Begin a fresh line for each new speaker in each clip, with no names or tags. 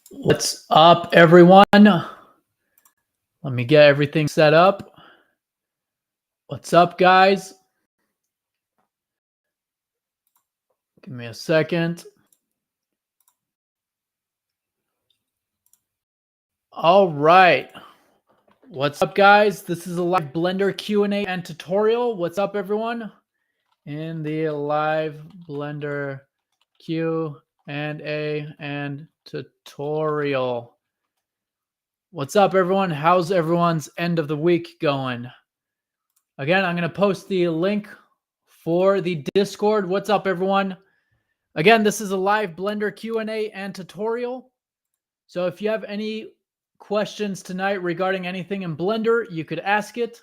What's up, everyone? Let me get everything set up. What's up, guys? Give me a second. All right. What's up, guys? This is a live Blender Q&A and tutorial. What's up, everyone? In the live Blender Q&A and tutorial. What's up, everyone? How's everyone's end of the week going? Again, I'm going to post the link for the Discord. What's up, everyone? Again, this is a live Blender Q&A and tutorial. So if you have any questions tonight regarding anything in Blender, you could ask it.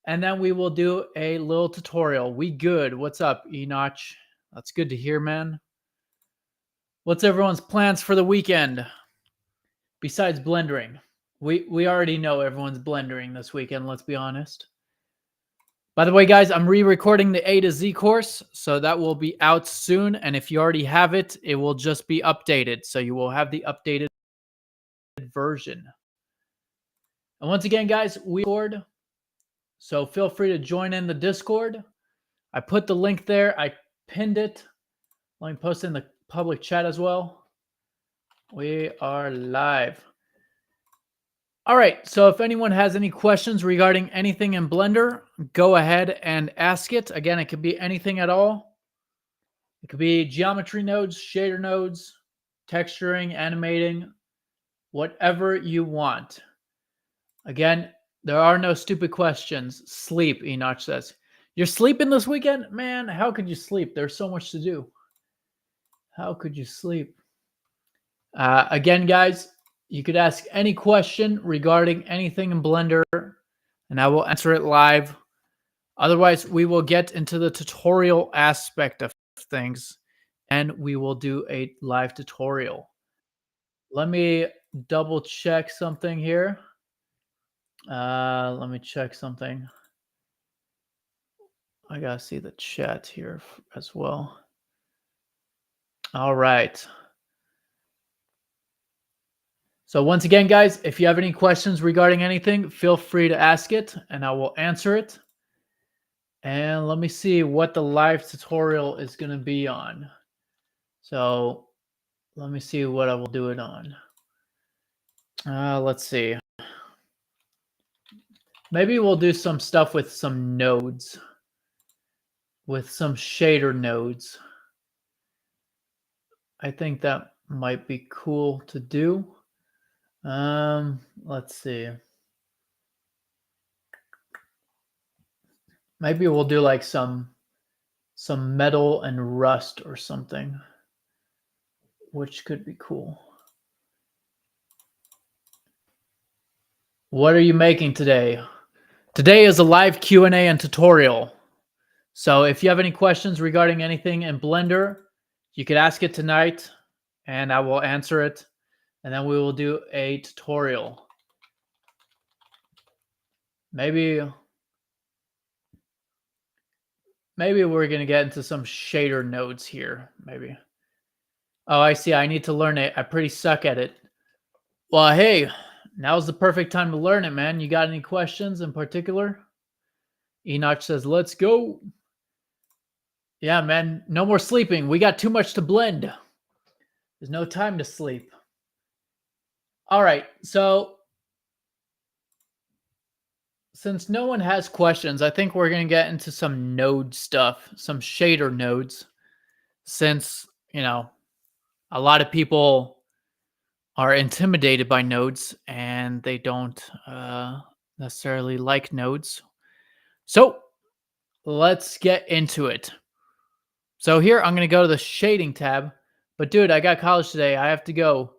And then we will do a little tutorial. We good. What's up, Enoch? That's good to hear, man. What's everyone's plans for the weekend? Besides blendering. We already know everyone's blendering this weekend, let's be honest. By the way, guys, I'm re-recording the A to Z course, so that will be out soon. And if you already have it, it will just be updated. So you will have the updated version. And once again, guys, we Discord. So feel free to join in the Discord. I put the link there. I pinned it. Let me post it in the public chat as well. We are live. All right, so if anyone has any questions regarding anything in Blender, go ahead and ask it. Again, it could be anything at all. It could be geometry nodes, shader nodes, texturing, animating, whatever you want. Again, there are no stupid questions. Sleep, Enoch says. You're sleeping this weekend? Man, how could you sleep? There's so much to do. How could you sleep? Again, guys, you could ask any question regarding anything in Blender, and I will answer it live. Otherwise, we will get into the tutorial aspect of things, and we will do a live tutorial. Let me double check something here. Let me check something. I gotta see the chat here as well. All right. So once again, guys, if you have any questions regarding anything, feel free to ask it and I will answer it. And let me see what the live tutorial is going to be on. So let me see what I will do it on. Let's see. Maybe we'll do some stuff with some nodes, with some shader nodes. I think that might be cool to do. Let's see. Maybe we'll do like some metal and rust or something, which could be cool. What are you making today? Today is a live Q&A and tutorial. So if you have any questions regarding anything in Blender, you could ask it tonight and I will answer it. And then we will do a tutorial. Maybe we're going to get into some shader nodes here. Maybe. Oh, I see. I need to learn it. I pretty suck at it. Well, hey, now's the perfect time to learn it, man. You got any questions in particular? Enoch says, let's go. Yeah, man. No more sleeping. We got too much to blend. There's no time to sleep. All right. So since no one has questions, I think we're going to get into some node stuff, some shader nodes, since, you know, a lot of people are intimidated by nodes and they don't necessarily like nodes. So let's get into it. So here I'm going to go to the shading tab, but dude, I got college today. I have to go.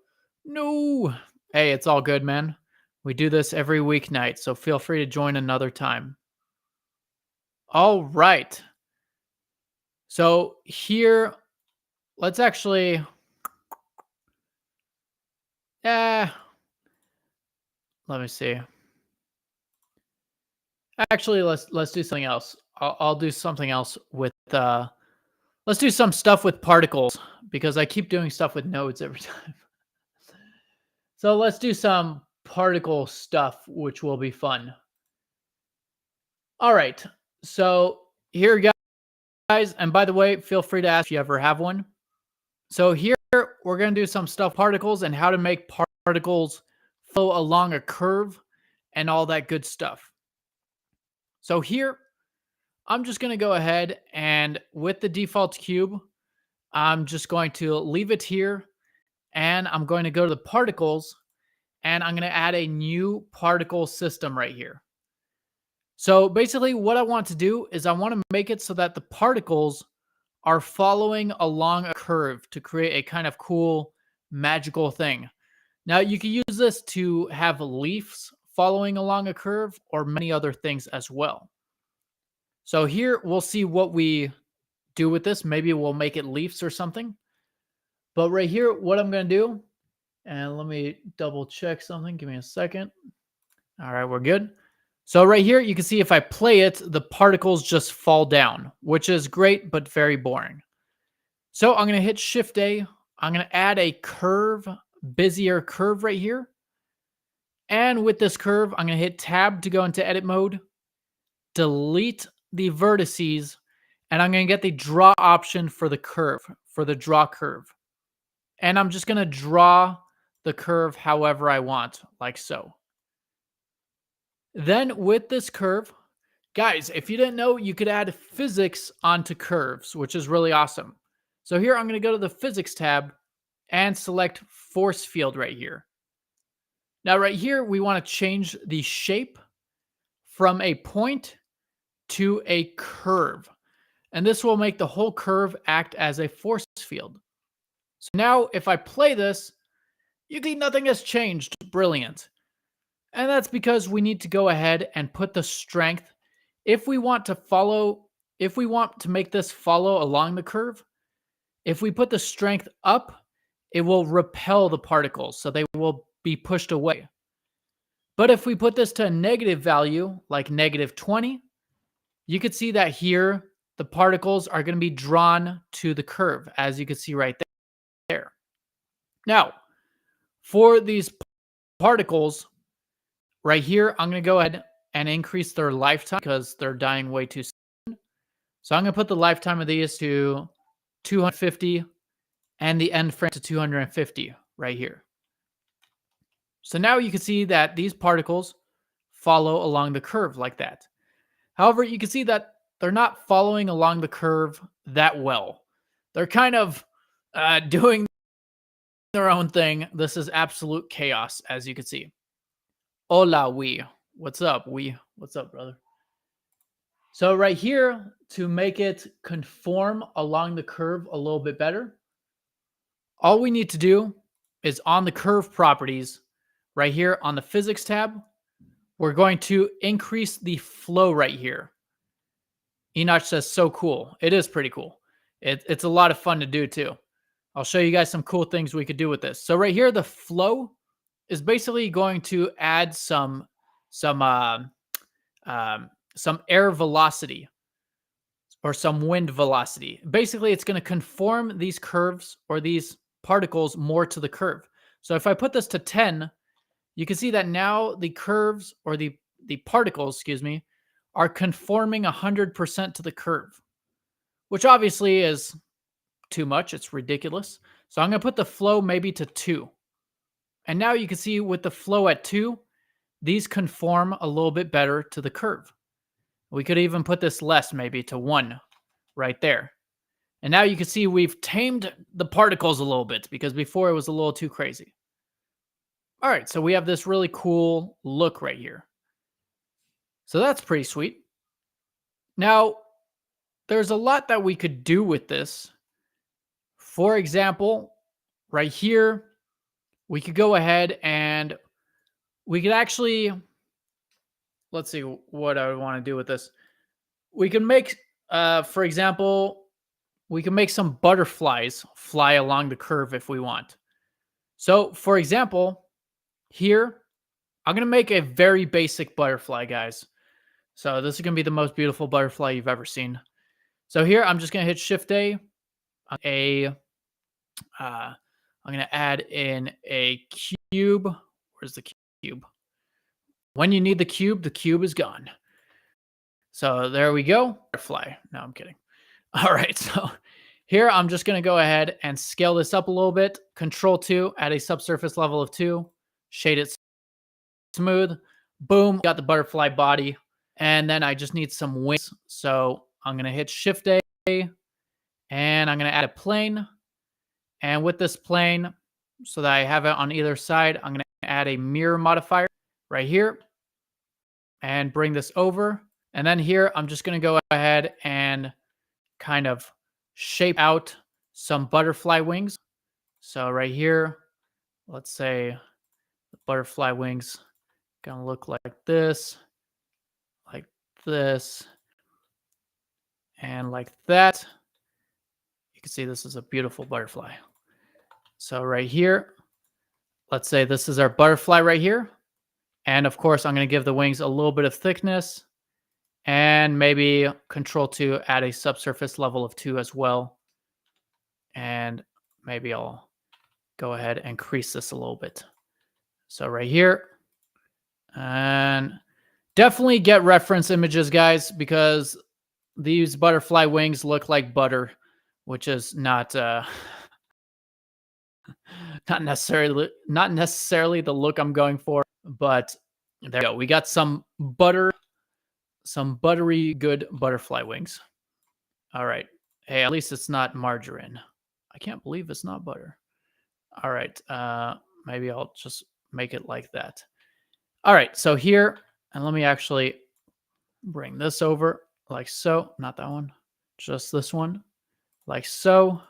No. Hey, it's all good, man. We do this every weeknight, so feel free to join another time. All right. So here, let's actually, let me see. Actually, let's do something else. I'll do something else with, let's do some stuff with particles because I keep doing stuff with nodes every time. So let's do some particle stuff, which will be fun. All right. So here, guys, and by the way, feel free to ask if you ever have one. So here we're going to do some stuff particles and how to make particles flow along a curve and all that good stuff. So here, I'm just going to go ahead and with the default cube, I'm just going to leave it here and I'm going to go to the particles and I'm going to add a new particle system right here. So basically what I want to do is I want to make it so that the particles are following along a curve to create a kind of cool magical thing. Now you can use this to have leaves following along a curve or many other things as well. So here we'll see what we do with this. Maybe we'll make it leaves or something. But right here, what I'm going to do, and let me double check something. Give me a second. All right, we're good. So right here, you can see if I play it, the particles just fall down, which is great, but very boring. So I'm going to hit Shift A. I'm going to add a curve, Bezier curve right here. And with this curve, I'm going to hit Tab to go into edit mode, delete the vertices, and I'm going to get the draw option for the curve, for the draw curve. And I'm just going to draw the curve however I want, like so. Then with this curve, guys, if you didn't know, you could add physics onto curves, which is really awesome. So here I'm going to go to the physics tab and select force field right here. Now right here, we want to change the shape from a point to a curve. And this will make the whole curve act as a force field. So now if I play this, you can see nothing has changed. Brilliant. And that's because we need to go ahead and put the strength. If we want to make this follow along the curve, if we put the strength up, it will repel the particles, so they will be pushed away. But if we put this to a negative value, like -20, you could see that here, the particles are going to be drawn to the curve, as you can see right there. Now, for these particles, right here, I'm going to go ahead and increase their lifetime because they're dying way too soon. So I'm going to put the lifetime of these to 250 and the end frame to 250 right here. So now you can see that these particles follow along the curve like that. However, you can see that they're not following along the curve that well. They're kind of doing their own thing. This is absolute chaos, as you can see. Hola, we. What's up, we? What's up, brother? So right here, to make it conform along the curve a little bit better, all we need to do is on the curve properties, right here on the physics tab, we're going to increase the flow right here. Enoch says, so cool. It is pretty cool. It's a lot of fun to do too. I'll show you guys some cool things we could do with this. So right here, the flow is basically going to add some air velocity or some wind velocity. Basically, it's going to conform these curves or these particles more to the curve. So if I put this to 10, you can see that now the curves or the particles, excuse me, are conforming 100% to the curve, which obviously is too much. It's ridiculous. So I'm going to put the flow maybe to 2. And now you can see with the flow at 2, these conform a little bit better to the curve. We could even put this less, maybe to 1 right there. And now you can see we've tamed the particles a little bit because before it was a little too crazy. All right, so we have this really cool look right here. So that's pretty sweet. Now, there's a lot that we could do with this. For example, right here, we could go ahead and we could actually, let's see what I would want to do with this. We can make, for example, we can make some butterflies fly along the curve if we want. So, for example, here, I'm going to make a very basic butterfly, guys. So this is going to be the most beautiful butterfly you've ever seen. So here, I'm just going to hit Shift A. I'm I'm going to add in a cube. Where's the cube? When you need the cube is gone. So there we go. Butterfly. No, I'm kidding. All right. So here I'm just going to go ahead and scale this up a little bit. Control 2, add a subsurface level of 2. Shade it smooth. Boom. Got the butterfly body. And then I just need some wings. So I'm going to hit Shift A. And I'm going to add a plane. And with this plane, so that I have it on either side, I'm going to add a mirror modifier right here. And bring this over. And then here, I'm just going to go ahead and kind of shape out some butterfly wings. So right here, let's say the butterfly wings going to look like this, and like that. You can see this is a beautiful butterfly. So right here, let's say this is our butterfly right here. And of course, I'm going to give the wings a little bit of thickness. And maybe Control 2, add a subsurface level of 2 as well. And maybe I'll go ahead and crease this a little bit. So right here. And definitely get reference images, guys, because these butterfly wings look like butter, which is not not necessarily the look I'm going for. But there we go. We got some buttery good butterfly wings. All right. Hey, at least it's not margarine. I can't believe it's not butter. All right. Maybe I'll just make it like that. All right. So here, and let me actually bring this over like so. Not that one. Just this one. Like so.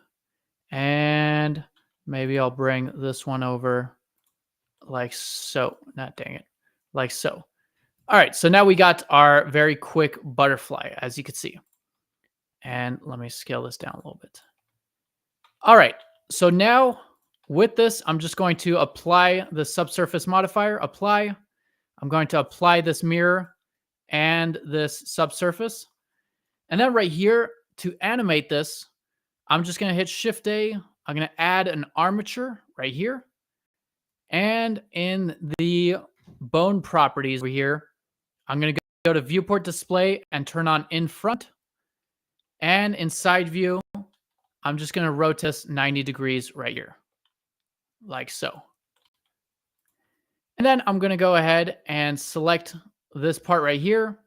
And maybe I'll bring this one over like so. Not dang it. Like so. All right. So now we got our very quick butterfly, as you can see. And let me scale this down a little bit. All right. So now with this, I'm just going to apply the subsurface modifier. Apply. I'm going to apply this mirror and this subsurface. And then right here, to animate this, I'm just going to hit Shift A. I'm going to add an armature right here. And in the bone properties over here, I'm going to go to viewport display and turn on in front. And in side view, I'm just going to rotate this 90 degrees right here, like so. And then I'm going to go ahead and select this part right here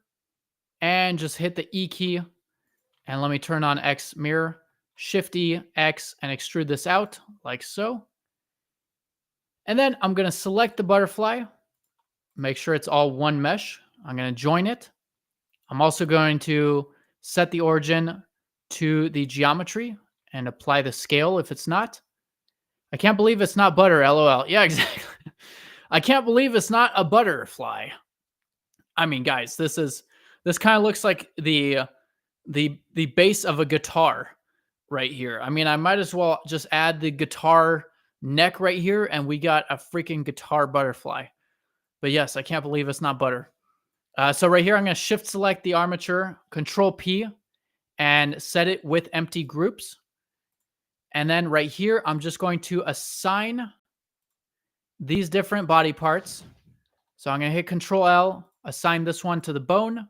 and just hit the E key. And let me turn on X mirror, Shift E, X, and extrude this out like so. And then I'm going to select the butterfly, make sure it's all one mesh. I'm going to join it. I'm also going to set the origin to the geometry and apply the scale if it's not. I can't believe it's not butter, LOL. Yeah, exactly. I can't believe it's not a butterfly. I mean, guys, this kind of looks like the base of a guitar right here. I mean, I might as well just add the guitar neck right here and we got a freaking guitar butterfly. But yes, I can't believe it's not butter. So right here, I'm going to shift select the armature, Control P, and set it with empty groups. And then right here, I'm just going to assign these different body parts. So I'm going to hit Control L, assign this one to the bone.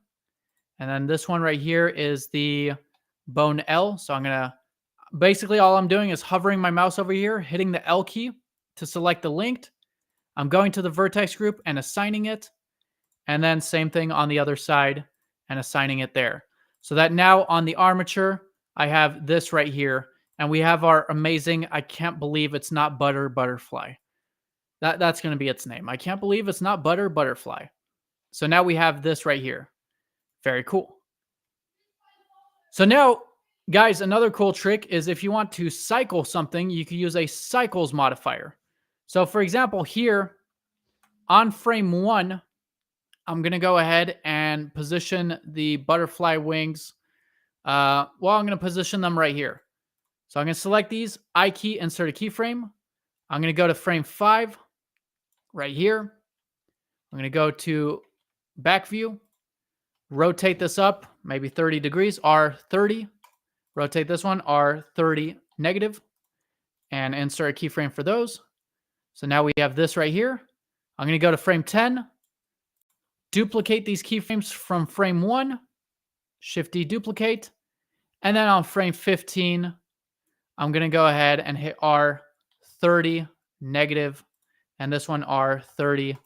And then this one right here is the bone L. So I'm going to, basically all I'm doing is hovering my mouse over here, hitting the L key to select the linked. I'm going to the vertex group and assigning it. And then same thing on the other side and assigning it there. So that now on the armature, I have this right here. And we have our amazing, I can't believe it's not butter butterfly. That's going to be its name. I can't believe it's not butter butterfly. So now we have this right here. Very cool. So now, guys, another cool trick is if you want to cycle something, you can use a cycles modifier. So for example, here on frame 1, I'm going to go ahead and position the butterfly wings. I'm going to position them right here. So I'm going to select these, I key, insert a keyframe. I'm going to go to frame 5 right here. I'm going to go to back view, rotate this up, maybe 30 degrees, R30. Rotate this one, R30 negative. and insert a keyframe for those. So now we have this right here. I'm going to go to frame 10, duplicate these keyframes from frame 1, Shift D duplicate, and then on frame 15, I'm going to go ahead and hit R30 negative, and this one R30,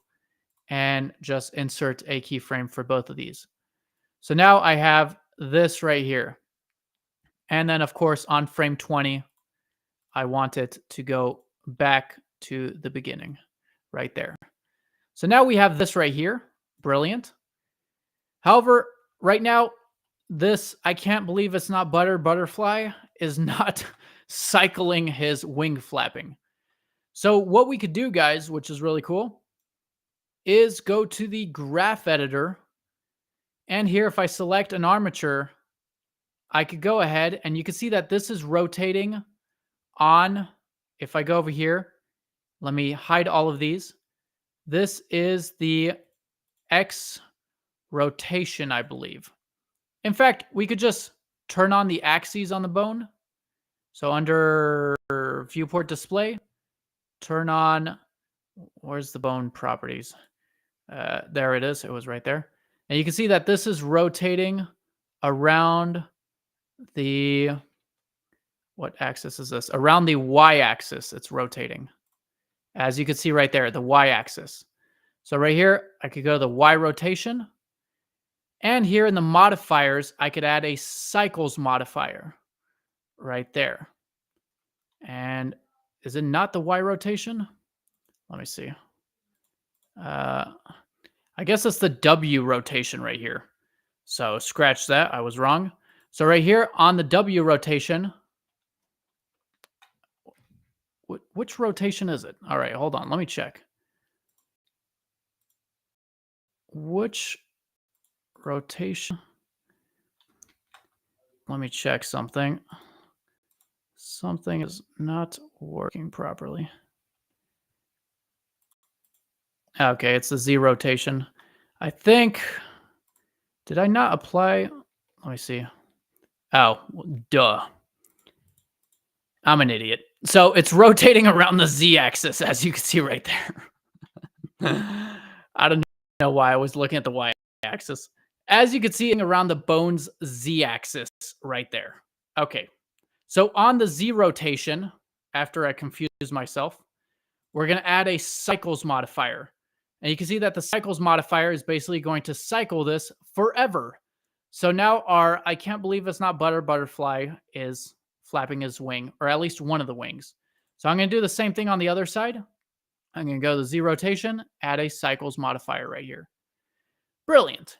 and just insert a keyframe for both of these. So now I have this right here. And then, of course, on frame 20, I want it to go back to the beginning right there. So now we have this right here. Brilliant. However, right now, this, I can't believe it's not Butterfly, is not cycling his wing flapping. So what we could do, guys, which is really cool, is go to the graph editor. And here, if I select an armature, I could go ahead and you can see that this is rotating on. If I go over here, let me hide all of these. This is the X rotation, I believe. In fact, we could just turn on the axes on the bone. So under viewport display, turn on, where's the bone properties? There it is. It was right there. And you can see that this is rotating around the, what axis is this? Around the y-axis, it's rotating. As you can see right there, the y-axis. So right here, I could go to the y rotation. And here in the modifiers, I could add a cycles modifier right there. And is it not the y rotation? Let me see. I guess it's the W rotation right here. So scratch that. I was wrong. So right here on the W rotation, which rotation is it? All right, hold on. Let me check. Which rotation? Let me check something. Something is not working properly. Okay, it's the Z rotation. I think, did I not apply? Let me see. Oh, duh. I'm an idiot. So it's rotating around the Z axis, as you can see right there. I don't know why I was looking at the Y axis. As you can see around the bone's Z axis right there. Okay. So on the Z rotation, after I confuse myself, we're going to add a cycles modifier. And you can see that the cycles modifier is basically going to cycle this forever. So now our, I can't believe it's not Butterfly, is flapping his wing, or at least one of the wings. So I'm going to do the same thing on the other side. I'm going to go to Z rotation, add a cycles modifier right here. Brilliant.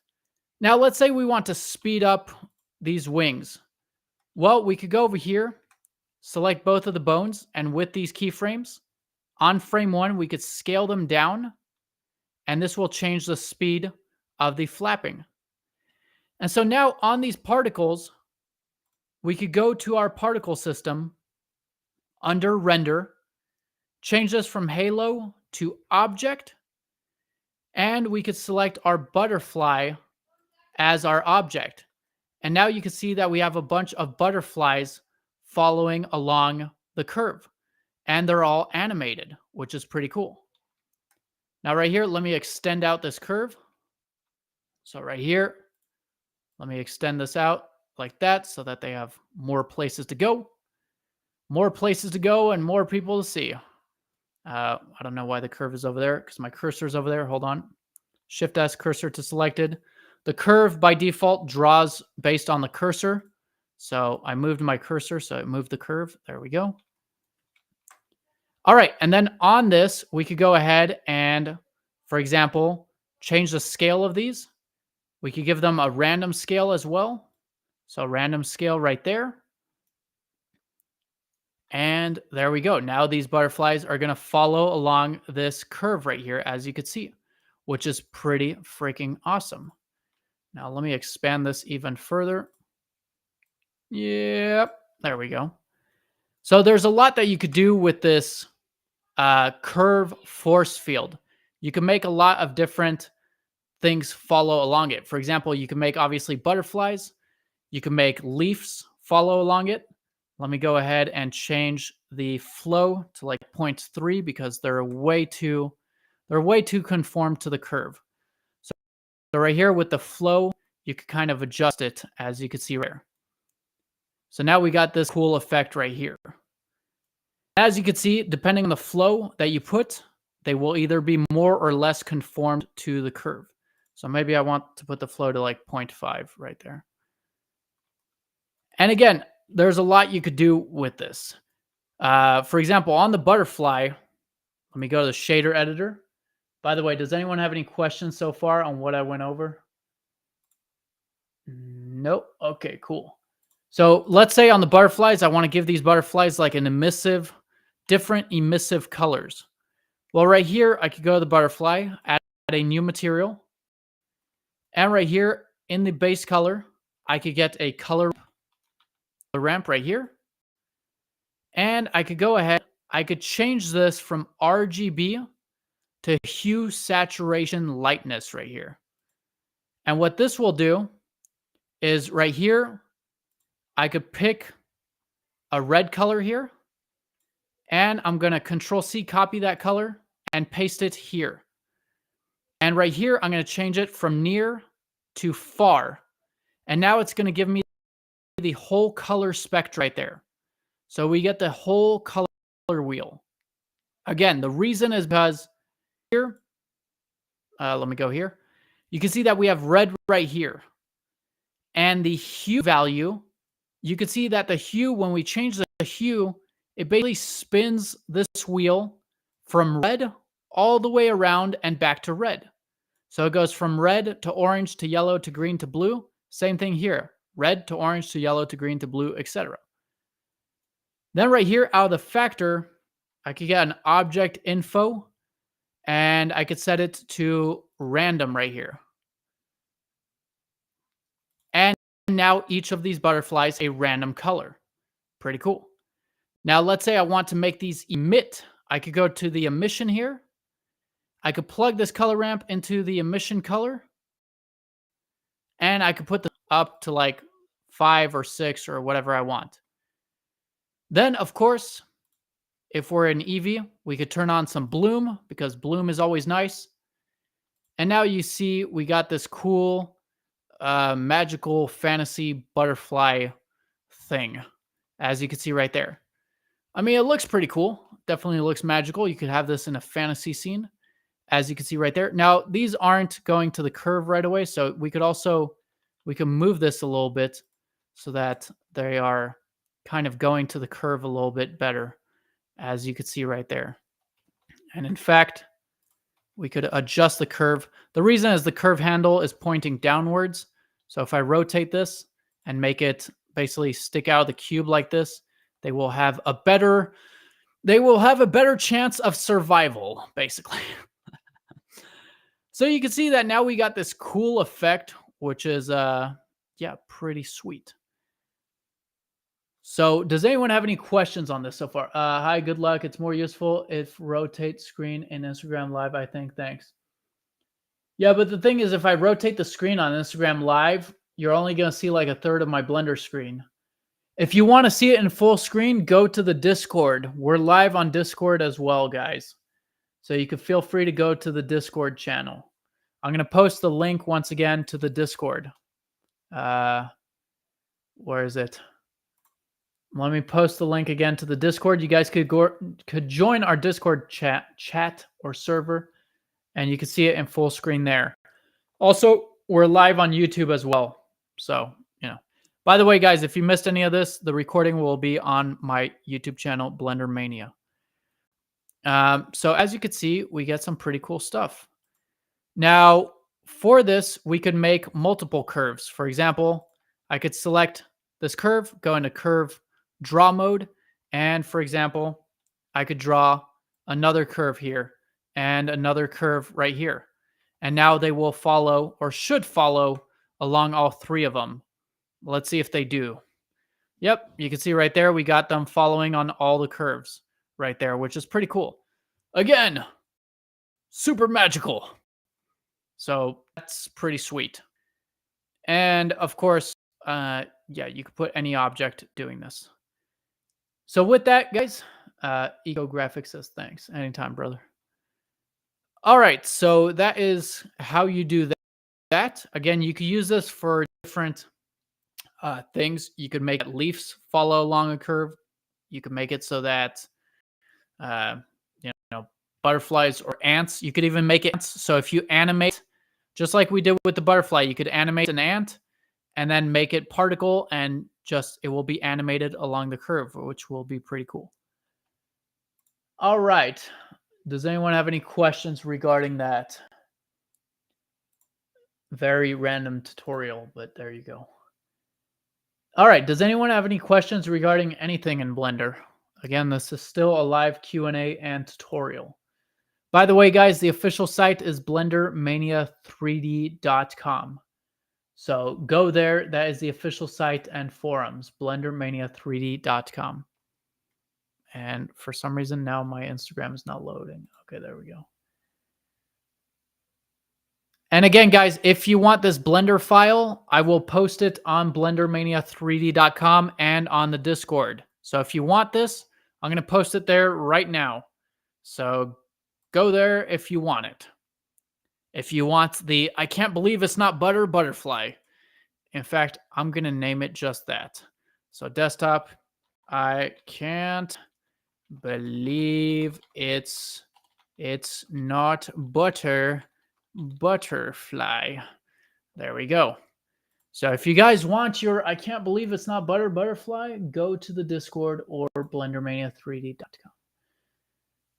Now let's say we want to speed up these wings. Well, we could go over here, select both of the bones, and with these keyframes, on frame 1, we could scale them down, and this will change the speed of the flapping. And so now on these particles, we could go to our particle system under render, change this from halo to object, and we could select our butterfly as our object. And now you can see that we have a bunch of butterflies following along the curve, and they're all animated, which is pretty cool. Now right here, let me extend out this curve. So right here, let me extend this out like that so that they have more places to go. More places to go and more people to see. I don't know why the curve is over there because my cursor is over there. Hold on. Shift S, cursor to selected. The curve by default draws based on the cursor. So I moved my cursor, so it moved the curve. There we go. All right, and then on this, we could go ahead and, for example, change the scale of these. We could give them a random scale as well. So random scale right there. And there we go. Now these butterflies are going to follow along this curve right here, as you could see, which is pretty freaking awesome. Now let me expand this even further. Yep, there we go. So there's a lot that you could do with this curve force field. You can make a lot of different things follow along it. For example, you can make obviously butterflies. You can make leaves follow along it. Let me go ahead and change the flow to like 0.3 because they're way too conformed to the curve. So right here with the flow, you can kind of adjust it, as you can see right here. So now we got this cool effect right here. As you can see, depending on the flow that you put, they will either be more or less conformed to the curve. So maybe I want to put the flow to like 0.5 right there. And again, there's a lot you could do with this. For example, on the butterfly, let me go to the shader editor. By the way, does anyone have any questions so far on what I went over? Nope. Okay, cool. So let's say on the butterflies, I want to give these butterflies like an different emissive colors. Well, right here, I could go to the butterfly, add a new material. And right here in the base color, I could get a color ramp right here. And I could go ahead, I could change this from RGB to hue, saturation, lightness right here. And what this will do is right here, I could pick a red color here. And I'm going to Control-C copy that color and paste it here. And right here, I'm going to change it from near to far. And now it's going to give me the whole color spectrum right there. So we get the whole color wheel. Again, the reason is because here, let me go here. You can see that we have red right here. And the hue value, you can see that the hue, when we change the hue, it basically spins this wheel from red all the way around and back to red. So it goes from red to orange to yellow to green to blue. Same thing here. Red to orange to yellow to green to blue, etc. Then right here, out of the factor, I could get an object info, and I could set it to random right here. And now each of these butterflies a random color. Pretty cool. Now let's say I want to make these emit. I could go to the emission here. I could plug this color ramp into the emission color. And I could put this up to like 5 or 6 or whatever I want. Then, of course, if we're in Eevee, we could turn on some bloom because bloom is always nice. And now you see we got this cool magical fantasy butterfly thing, as you can see right there. I mean, it looks pretty cool. Definitely looks magical. You could have this in a fantasy scene, as you can see right there. Now, these aren't going to the curve right away, so we can move this a little bit so that they are kind of going to the curve a little bit better, as you can see right there. And in fact, we could adjust the curve. The reason is the curve handle is pointing downwards. So if I rotate this and make it basically stick out of the cube like this, they will have a better chance of survival, basically. So you can see that now we got this cool effect, which is yeah, pretty sweet. So does anyone have any questions on this so far? Hi, good luck. It's more useful if rotate screen in Instagram Live, I think. Thanks. Yeah, but the thing is, if I rotate the screen on Instagram Live, you're only going to see like a third of my Blender screen. If you want to see it in full screen, go to the Discord. We're live on Discord as well, guys. So you can feel free to go to the Discord channel. I'm going to post the link once again to the Discord. Where is it? Let me post the link again to the Discord. You guys could join our Discord chat or server, and you can see it in full screen there. Also, we're live on YouTube as well. So, you know. By the way, guys, if you missed any of this, the recording will be on my YouTube channel, Blender Mania. So as you can see, we get some pretty cool stuff. Now, for this, we could make multiple curves. For example, I could select this curve, go into curve draw mode, and for example, I could draw another curve here and another curve right here. And now they will follow, or should follow, along all three of them. Let's see if they do. Yep, you can see right there, we got them following on all the curves right there, which is pretty cool. Again, super magical. So that's pretty sweet. And of course, yeah, you could put any object doing this. So with that, guys, Eco Graphics says thanks. Anytime, brother. All right, so that is how you do that. Again, you could use this for different things. You could make leaves follow along a curve. You could make it so that uh, you know, butterflies or ants. You could even make it ants. So if you animate, just like we did with the butterfly, you could animate an ant and then make it particle, and just it will be animated along the curve, which will be pretty cool. All right. Does anyone have any questions regarding that? Very random tutorial, but there you go. All right. Does anyone have any questions regarding anything in Blender? Again, this is still a live Q&A and tutorial. By the way, guys, the official site is blendermania3d.com. So go there. That is the official site and forums, blendermania3d.com. And for some reason, now my Instagram is not loading. Okay, there we go. And again, guys, if you want this Blender file, I will post it on blendermania3d.com and on the Discord. So if you want this, I'm going to post it there right now. So go there if you want it. If you want the I can't believe it's not butter butterfly. In fact, I'm going to name it just that. So desktop, I can't believe it's not butterfly. There we go. So if you guys want your I can't believe it's not butterfly, go to the Discord or blendermania3d.com.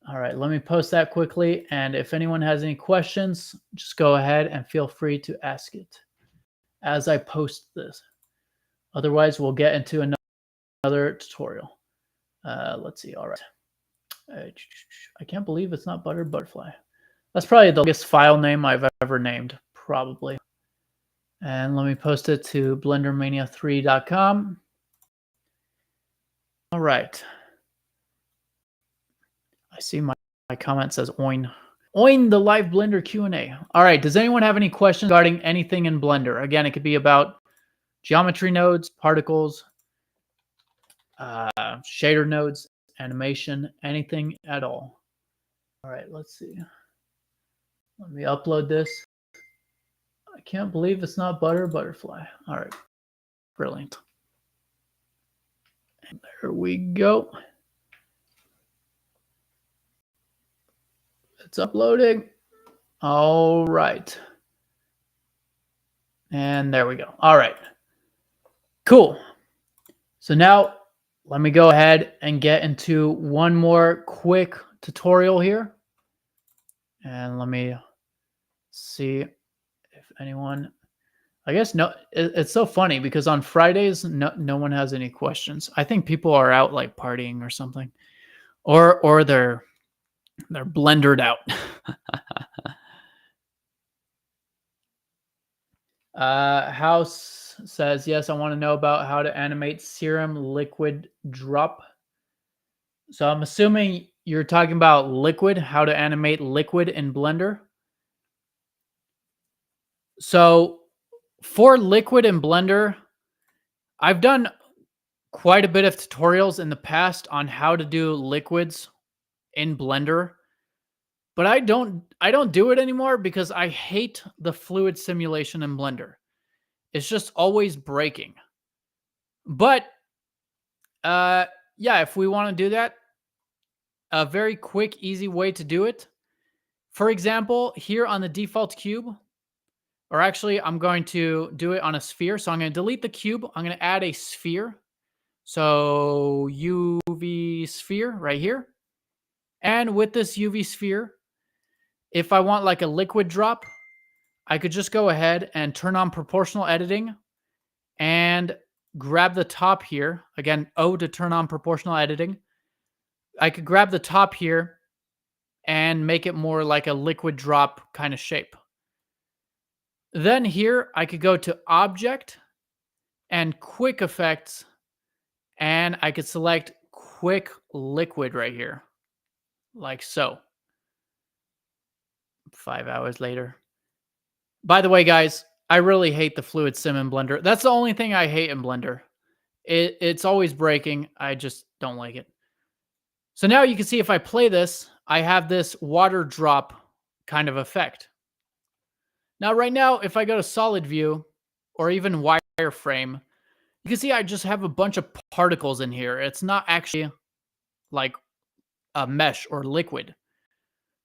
All right, let me post that quickly. And if anyone has any questions, just go ahead and feel free to ask it as I post this. Otherwise, we'll get into another tutorial. Let's see. All right. I can't believe it's not butterfly. That's probably the longest file name I've ever named, probably. And let me post it to blendermania3.com. All right. I see my comment says oin. Oin the live Blender Q&A. All right. Does anyone have any questions regarding anything in Blender? Again, it could be about geometry nodes, particles, shader nodes, animation, anything at all. All right. Let's see. Let me upload this. I can't believe it's not butterfly. All right. Brilliant. And there we go. It's uploading. All right. And there we go. All right. Cool. So now let me go ahead and get into one more quick tutorial here. And let me see if anyone, I guess no, it's so funny because on Fridays, no one has any questions. I think people are out like partying or something, or they're blendered out. House says, yes, I want to know about how to animate serum liquid drop. So I'm assuming you're talking about liquid, how to animate liquid in Blender. So for liquid in Blender, I've done quite a bit of tutorials in the past on how to do liquids in Blender, but I don't do it anymore because I hate the fluid simulation in Blender. It's just always breaking. But yeah, if we want to do that, a very quick, easy way to do it. For example, here on the default cube, or actually I'm going to do it on a sphere. So I'm going to delete the cube. I'm going to add a sphere. So UV sphere right here. And with this UV sphere, if I want like a liquid drop, I could just go ahead and turn on proportional editing and grab the top here. Again, O to turn on proportional editing. I could grab the top here and make it more like a liquid drop kind of shape. Then here, I could go to Object and Quick Effects, and I could select Quick Liquid right here, like so. 5 hours later. By the way, guys, I really hate the fluid sim in Blender. That's the only thing I hate in Blender. It's always breaking. I just don't like it. So now you can see if I play this, I have this water drop kind of effect. Now, right now, if I go to solid view or even wireframe, you can see I just have a bunch of particles in here. It's not actually like a mesh or liquid.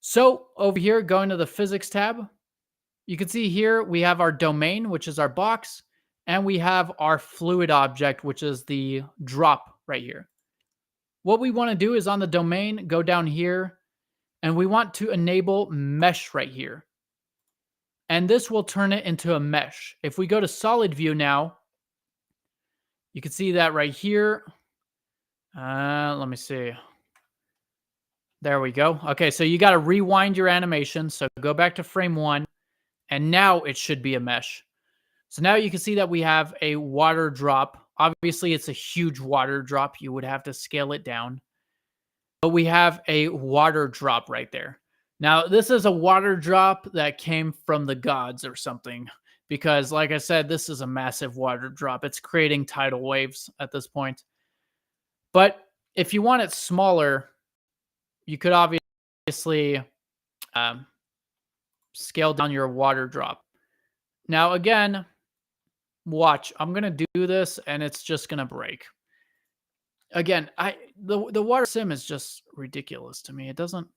So over here, going to the physics tab, you can see here we have our domain, which is our box, and we have our fluid object, which is the drop right here. What we want to do is on the domain, go down here, and we want to enable mesh right here. And this will turn it into a mesh. If we go to solid view now, you can see that right here. Let me see. There we go. Okay, so you got to rewind your animation. So go back to frame 1, and now it should be a mesh. So now you can see that we have a water drop. Obviously, it's a huge water drop. You would have to scale it down. But we have a water drop right there. Now, this is a water drop that came from the gods or something. Because, like I said, this is a massive water drop. It's creating tidal waves at this point. But if you want it smaller, you could obviously scale down your water drop. Now, again, watch. I'm going to do this, and it's just going to break. Again, the water sim is just ridiculous to me. It doesn't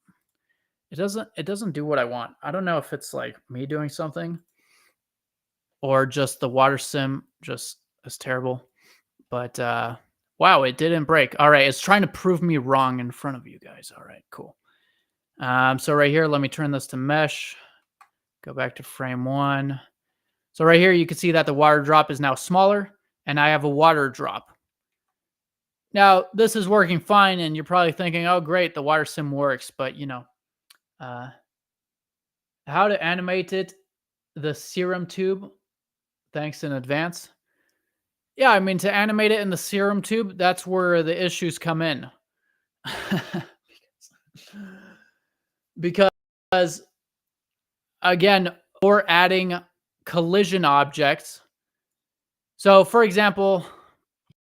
do what I want. I don't know if it's like me doing something or just the water sim just is terrible. But wow, it didn't break. All right, it's trying to prove me wrong in front of you guys. All right, cool. So right here, let me turn this to mesh. Go back to frame 1. So right here, you can see that the water drop is now smaller, and I have a water drop. Now, this is working fine, and you're probably thinking, oh, great, the water sim works. But, you know, how to animate it, the serum tube, thanks in advance. Yeah, I mean, to animate it in the serum tube, that's where the issues come in. Because, again, we're adding collision objects. So, for example,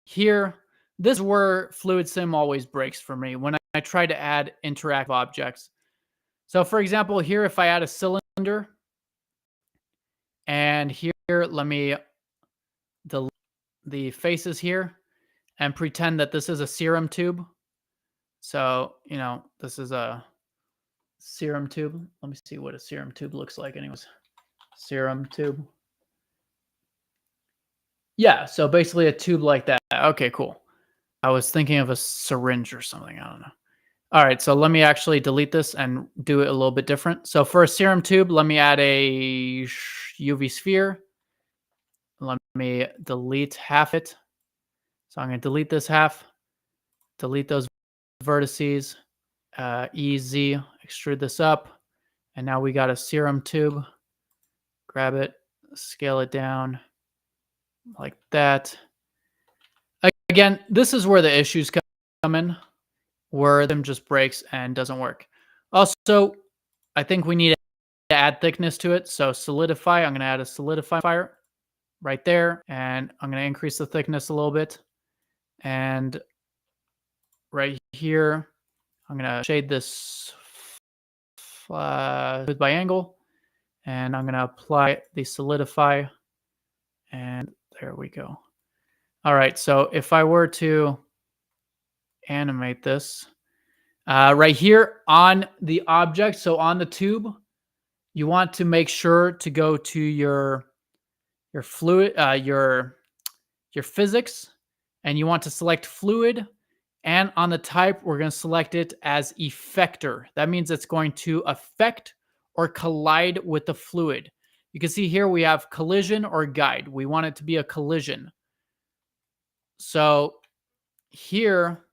here, this is where Fluid Sim always breaks for me when I try to add interactive objects. So, for example, here, if I add a cylinder, and here, let me delete the faces here and pretend that this is a serum tube. So, you know, this is a serum tube. Let me see what a serum tube looks like anyways. Serum tube. Yeah, so basically a tube like that. Okay, cool. I was thinking of a syringe or something. I don't know. All right, so let me actually delete this and do it a little bit different. So for a serum tube, let me add a UV sphere. Let me delete half it. So I'm going to delete this half, delete those vertices, EZ, extrude this up. And now we got a serum tube. Grab it, scale it down like that. Again, this is where the issues come in, where them just breaks and doesn't work. Also, I think we need to add thickness to it. So solidify, I'm going to add a solidifier right there. And I'm going to increase the thickness a little bit. And right here, I'm going to shade this smooth by angle. And I'm going to apply the solidify. And there we go. All right, so if I were to animate this, right here on the object, so on the tube, you want to make sure to go to your fluid, your physics, and you want to select fluid. And on the type, we're going to select it as effector. That means it's going to affect or collide with the fluid. You can see here we have collision or guide. We want it to be a collision. So here,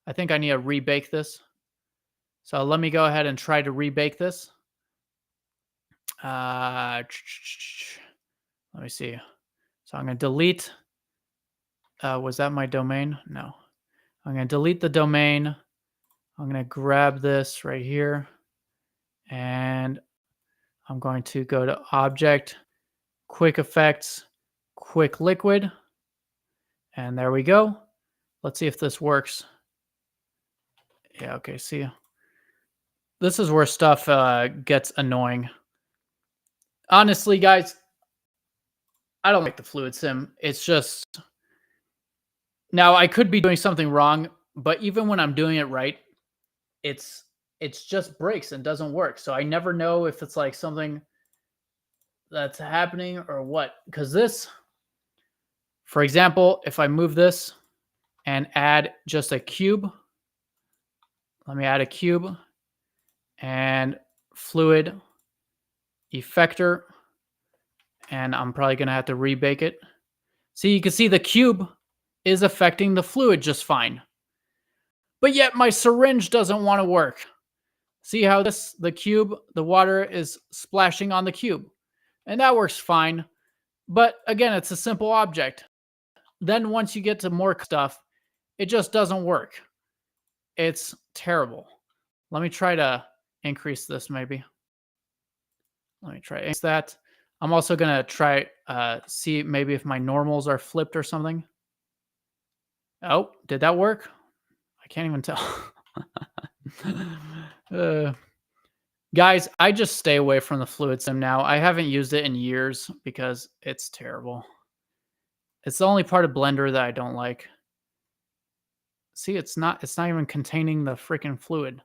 I think I need to rebake this. So let me go ahead and try to rebake this. Let me see. So I'm going to delete. Was that my domain? No. I'm going to delete the domain. I'm going to grab this right here. And I'm going to go to Object, Quick Effects, Quick Liquid. And there we go. Let's see if this works. Yeah, okay, see. This is where stuff gets annoying. Honestly, guys, I don't like the fluid sim. It's just now I could be doing something wrong, but even when I'm doing it right, it's it's just breaks and doesn't work. So I never know if it's like something that's happening or what. Because this, for example, if I move this and add just a cube, let me add a cube and fluid effector, and I'm probably going to have to rebake it. See, you can see the cube is affecting the fluid just fine. But yet my syringe doesn't want to work. See how the cube, the water is splashing on the cube. And that works fine. But again, it's a simple object. Then once you get to more stuff, it just doesn't work. It's terrible. Let me try to increase this maybe. Let me try that. I'm also going to try see maybe if my normals are flipped or something. Oh, did that work? I can't even tell. Guys, I just stay away from the fluid sim now. I haven't used it in years because it's terrible. It's the only part of Blender that I don't like. See, it's not even containing the freaking fluid.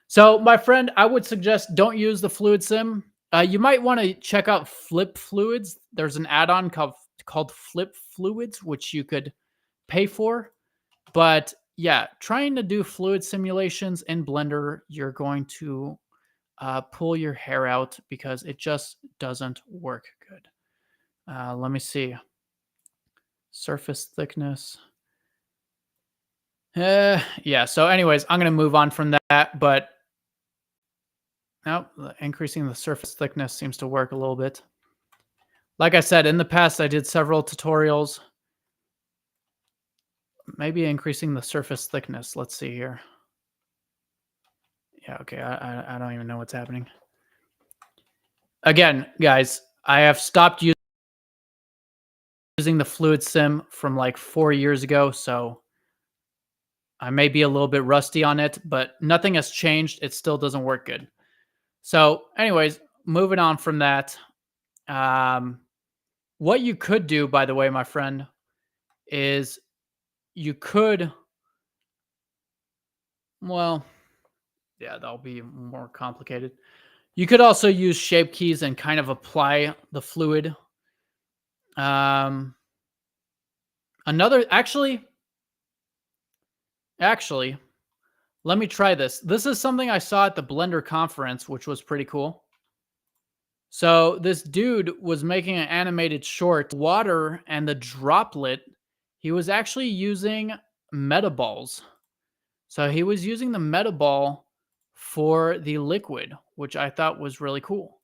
So, my friend, I would suggest don't use the fluid sim. You might want to check out Flip Fluids. There's an add-on called Flip Fluids, which you could pay for. But yeah, trying to do fluid simulations in Blender, you're going to pull your hair out because it just doesn't work good. Let me see. Surface thickness. Yeah, so anyways, I'm going to move on from that, but nope, increasing the surface thickness seems to work a little bit. Like I said, in the past, I did several tutorials. Maybe increasing the surface thickness. Let's see here. Yeah, okay, I don't even know what's happening. Again, guys, I have stopped using the fluid sim from like 4 years ago, so I may be a little bit rusty on it, but nothing has changed. It still doesn't work good. So anyways, moving on from that. What you could do, by the way, my friend, is you could, well, yeah, that'll be more complicated. You could also use shape keys and kind of apply the fluid. Actually, let me try this. This is something I saw at the Blender conference, which was pretty cool. So this dude was making an animated short, water and the droplet. He was actually using metaballs. So he was using the metaball for the liquid, which I thought was really cool.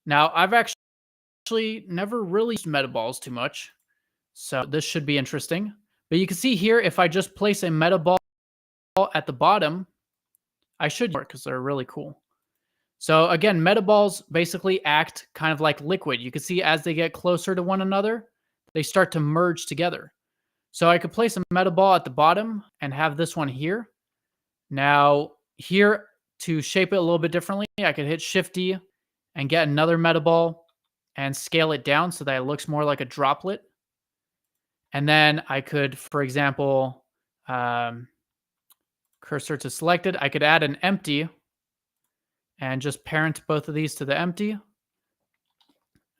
Now, I've actually never really used metaballs too much, so this should be interesting. But you can see here, if I just place a metaball at the bottom, I should work because they're really cool. So again, metaballs basically act kind of like liquid. You can see as they get closer to one another, they start to merge together. So I could place a metaball at the bottom and have this one here. Now here, to shape it a little bit differently, I could hit Shift-D and get another metaball and scale it down so that it looks more like a droplet. And then I could, for example, cursor to selected, I could add an empty and just parent both of these to the empty.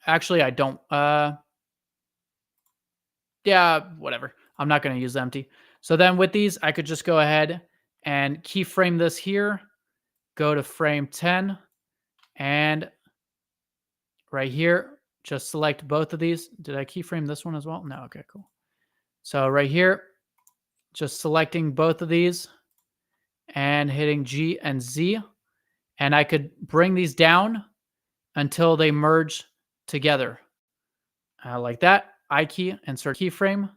Actually, I don't. Yeah, whatever. I'm not going to use empty. So then with these, I could just go ahead and keyframe this here. Go to frame 10. And right here, just select both of these. Did I keyframe this one as well? No. Okay, cool. So right here, just selecting both of these and hitting G and Z. And I could bring these down until they merge together. Like that. I key, insert keyframe.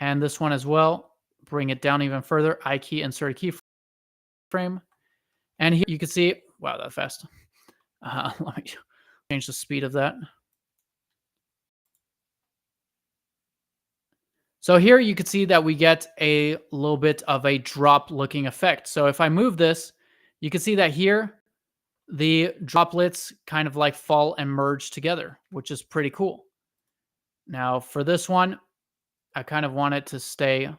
And this one as well. Bring it down even further. I key, insert keyframe. And here you can see, wow, that fast. Let me change the speed of that. So here you can see that we get a little bit of a drop looking effect. So if I move this, you can see that here the droplets kind of like fall and merge together, which is pretty cool. Now for this one, I kind of want it to stay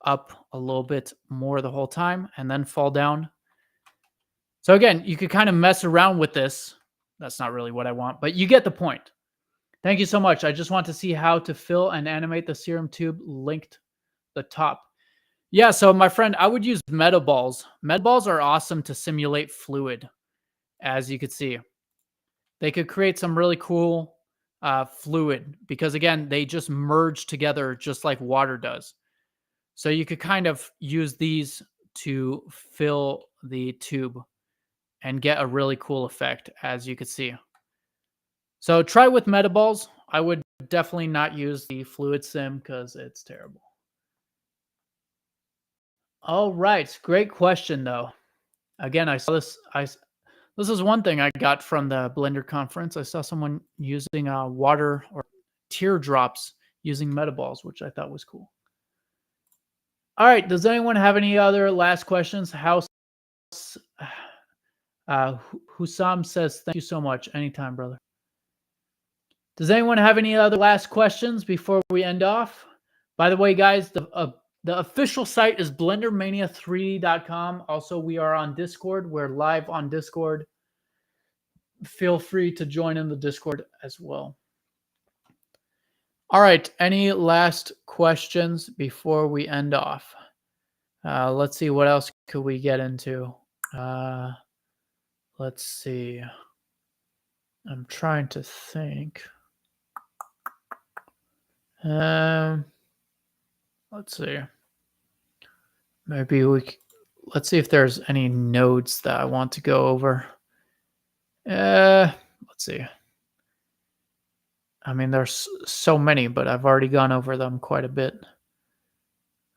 up a little bit more the whole time and then fall down. So again, you could kind of mess around with this. That's not really what I want, but you get the point. Thank you so much. I just want to see how to fill and animate the serum tube linked the top. Yeah, so my friend, I would use meta balls. Meta balls are awesome to simulate fluid, as you could see. They could create some really cool fluid because, again, they just merge together just like water does. So you could kind of use these to fill the tube and get a really cool effect, as you could see. So try with meta balls. I would definitely not use the fluid sim because it's terrible. All right, great question though. Again, I saw this. This is one thing I got from the Blender conference. I saw someone using water or teardrops using meta balls, which I thought was cool. All right, does anyone have any other last questions? Hussam says, "Thank you so much. Anytime, brother." Does anyone have any other last questions before we end off? By the way, guys, the official site is blendermania3d.com. Also, we are on Discord. We're live on Discord. Feel free to join in the Discord as well. All right, any last questions before we end off? Let's see, what else could we get into? Let's see. I'm trying to think. Let's see. Maybe let's see if there's any nodes that I want to go over. Let's see. I mean, there's so many, but I've already gone over them quite a bit.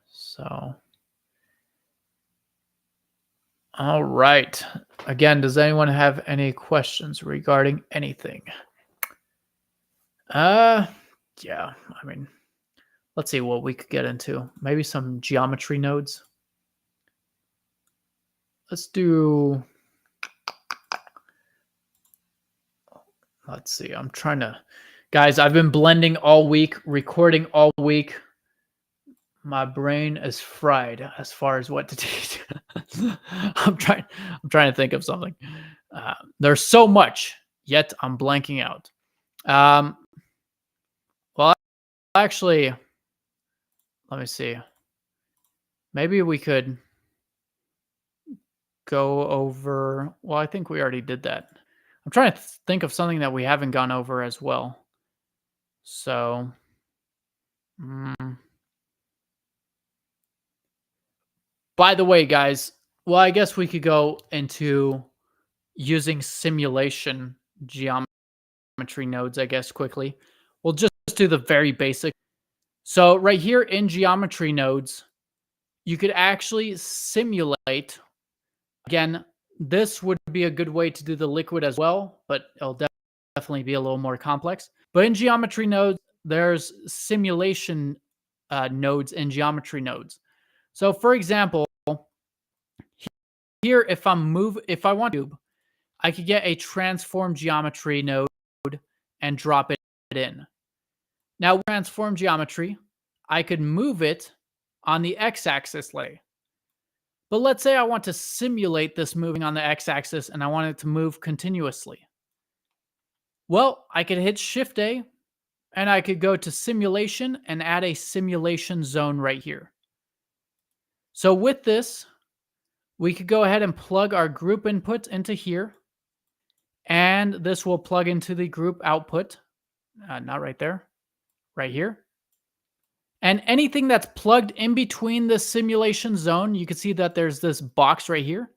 So, all right. Again, does anyone have any questions regarding anything? Yeah, I mean, let's see what we could get into. Maybe some geometry nodes. Let's do, let's see. I'm trying to, guys, I've been blending all week, recording all week. My brain is fried as far as what to teach. I'm trying to think of something. There's so much, yet I'm blanking out. Well, actually, let me see. Maybe we could go over. Well, I think we already did that. I'm trying to think of something that we haven't gone over as well. So, by the way, guys, well, I guess we could go into using simulation geometry nodes, I guess, quickly. We'll just do the very basic. So right here in geometry nodes, you could actually simulate. Again, this would be a good way to do the liquid as well, but it'll definitely be a little more complex. But in geometry nodes, there's simulation nodes and geometry nodes. So for example, here, if I want to, I could get a transform geometry node and drop it in. Now, transform geometry, I could move it on the x-axis lay. But let's say I want to simulate this moving on the x-axis and I want it to move continuously. Well, I could hit Shift-A and I could go to simulation and add a simulation zone right here. So with this, we could go ahead and plug our group input into here. And this will plug into the group output. Not right there, right here. And anything that's plugged in between the simulation zone, you can see that there's this box right here,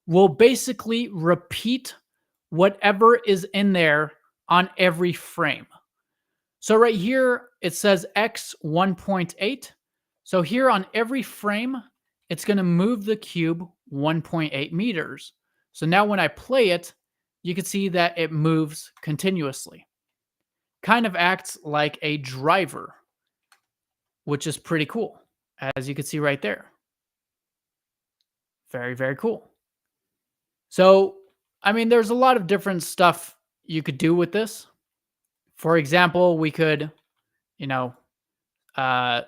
will basically repeat whatever is in there on every frame. So right here, it says X 1.8. So here on every frame, it's going to move the cube 1.8 meters. So now when I play it, you can see that it moves continuously. Kind of acts like a driver. which is pretty cool, as you can see right there. Very, very cool. So, I mean, there's a lot of different stuff you could do with this. For example, we could, you know,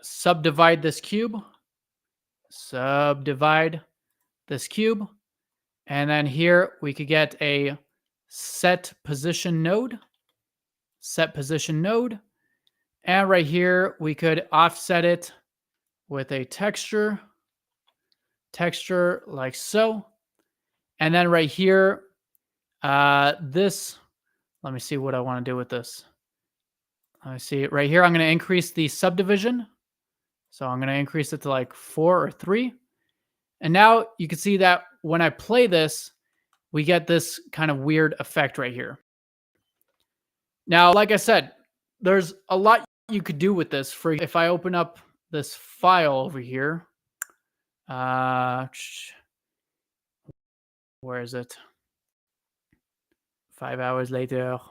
subdivide this cube, and then here we could get a set position node, and right here we could offset it with a texture like so. And then right here, let me see what I want to do with this. I see it right here. I'm going to increase the subdivision. So I'm going to increase it to like 4 or 3. And now you can see that when I play this, we get this kind of weird effect right here. Now, like I said, there's a lot you could do with this. For if I open up this file over here, where is it? 5 hours later. All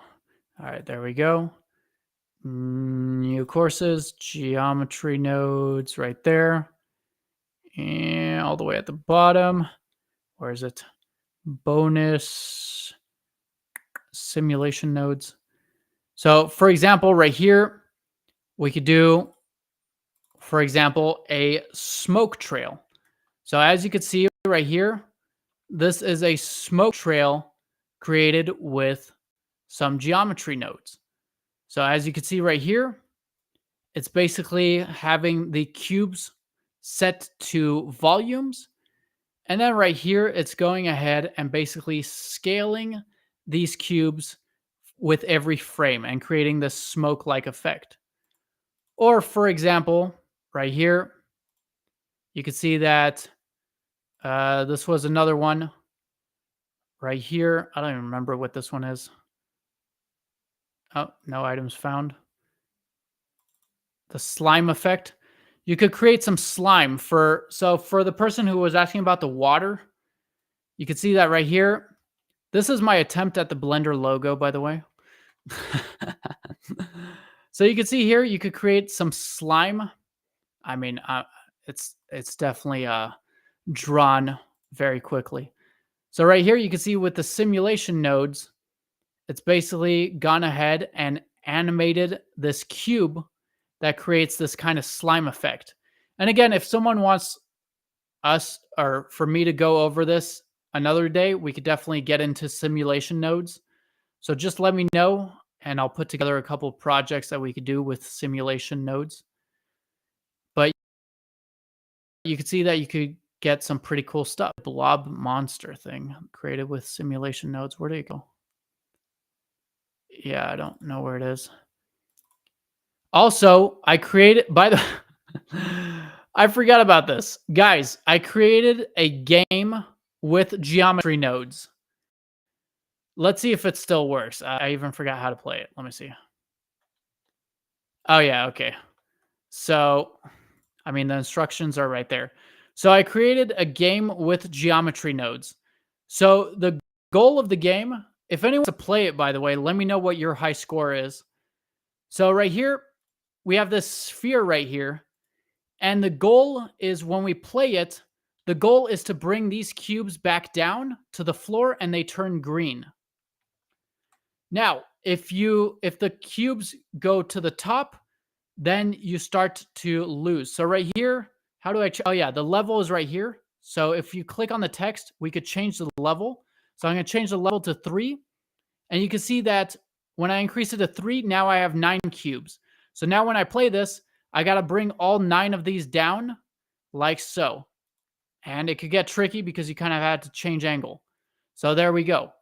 right, there we go. New courses, geometry nodes right there. And all the way at the bottom. Where is it? Bonus simulation nodes. So, for example, right here, we could do, for example, a smoke trail. So as you can see right here, this is a smoke trail created with some geometry nodes. So as you can see right here, it's basically having the cubes set to volumes. And then right here, it's going ahead and basically scaling these cubes with every frame and creating this smoke-like effect. Or for example, right here, you can see that this was another one right here. I don't even remember what this one is. Oh, no items found. The slime effect. You could create some slime for the person who was asking about the water, you can see that right here. This is my attempt at the Blender logo, by the way. So you can see here, you could create some slime. I mean, it's definitely drawn very quickly. So right here, you can see with the simulation nodes, it's basically gone ahead and animated this cube that creates this kind of slime effect. And again, if someone wants us or for me to go over this another day, we could definitely get into simulation nodes. So just let me know and I'll put together a couple of projects that we could do with simulation nodes. But you can see that you could get some pretty cool stuff. Blob monster thing created with simulation nodes. Where did it go? Yeah, I don't know where it is. Also, I created, by the I forgot about this. Guys, I created a game with geometry nodes. Let's see if it still works. I even forgot how to play it. Let me see. Oh, yeah, okay. So, I mean, the instructions are right there. So I created a game with geometry nodes. So the goal of the game, if anyone wants to play it, by the way, let me know what your high score is. So right here, we have this sphere right here. And the goal is when we play it, the goal is to bring these cubes back down to the floor and they turn green. Now, if the cubes go to the top, then you start to lose. So right here, how do I, oh yeah, the level is right here. So if you click on the text, we could change the level. So I'm going to change the level to 3. And you can see that when I increase it to 3, now I have 9 cubes. So now when I play this, I got to bring all 9 of these down like so. And it could get tricky because you kind of had to change angle. So there we go.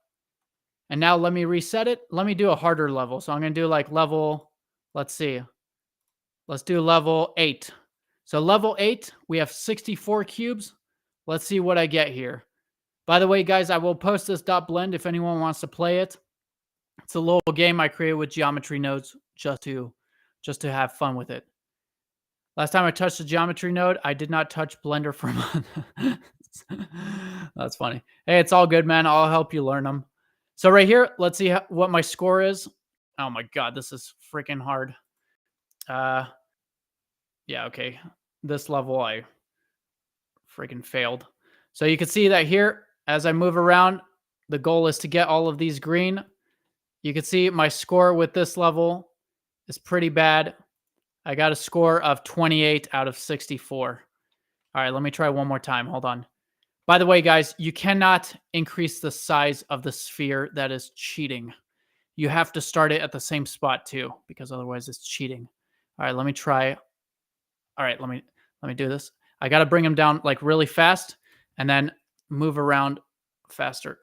And now let me reset it. Let me do a harder level. So I'm going to do like level, let's see. Let's do level 8. So level 8, we have 64 cubes. Let's see what I get here. By the way, guys, I will post this .blend if anyone wants to play it. It's a little game I created with geometry nodes just to have fun with it. Last time I touched a geometry node, I did not touch Blender for a month. That's funny. Hey, it's all good, man. I'll help you learn them. So right here, let's see what my score is. Oh my God, this is freaking hard. Yeah, okay. This level I freaking failed. So you can see that here, as I move around, the goal is to get all of these green. You can see my score with this level is pretty bad. I got a score of 28 out of 64. All right, let me try one more time. Hold on. By the way, guys, you cannot increase the size of the sphere. That is cheating. You have to start it at the same spot too, because otherwise it's cheating. All right, let me try. All right, let me do this. I got to bring him down like really fast and then move around faster.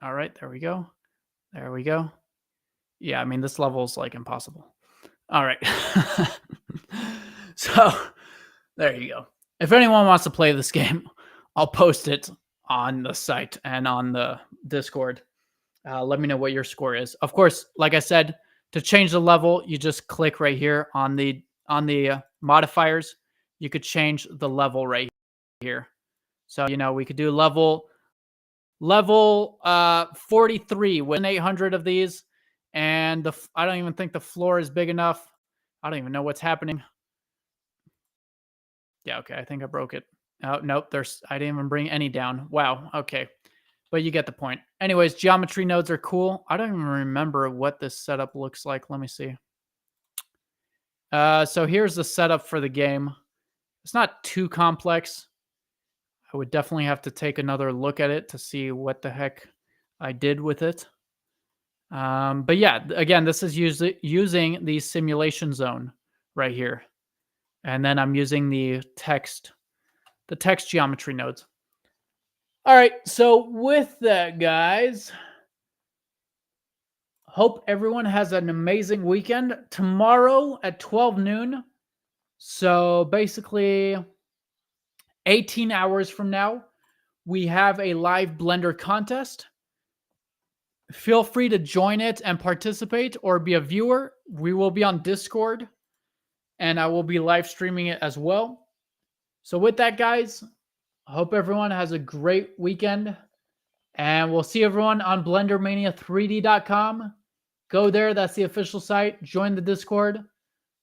All right, there we go. There we go. Yeah, I mean, this level is like impossible. All right. So there you go. If anyone wants to play this game, I'll post it on the site and on the Discord. Let me know what your score is. Of course, like I said, to change the level, you just click right here on the modifiers. You could change the level right here. So, you know, we could do level 43 with 800 of these, and I don't even think the floor is big enough. I don't even know what's happening. Yeah, okay, I think I broke it. Oh, nope, I didn't even bring any down. Wow, okay. But you get the point. Anyways, geometry nodes are cool. I don't even remember what this setup looks like. Let me see. So here's the setup for the game. It's not too complex. I would definitely have to take another look at it to see what the heck I did with it. But yeah, again, this is using the simulation zone right here. And then I'm using the text geometry nodes. All right, so with that, guys, hope everyone has an amazing weekend. Tomorrow at 12 noon, so basically 18 hours from now, we have a live Blender contest. Feel free to join it and participate or be a viewer. We will be on Discord, and I will be live streaming it as well. So with that, guys, I hope everyone has a great weekend, and we'll see everyone on BlenderMania3D.com. Go there. That's the official site. Join the Discord.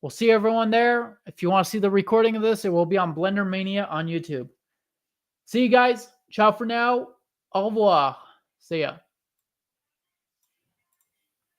We'll see everyone there. If you want to see the recording of this, it will be on Blender Mania on YouTube. See you guys. Ciao for now. Au revoir. See ya.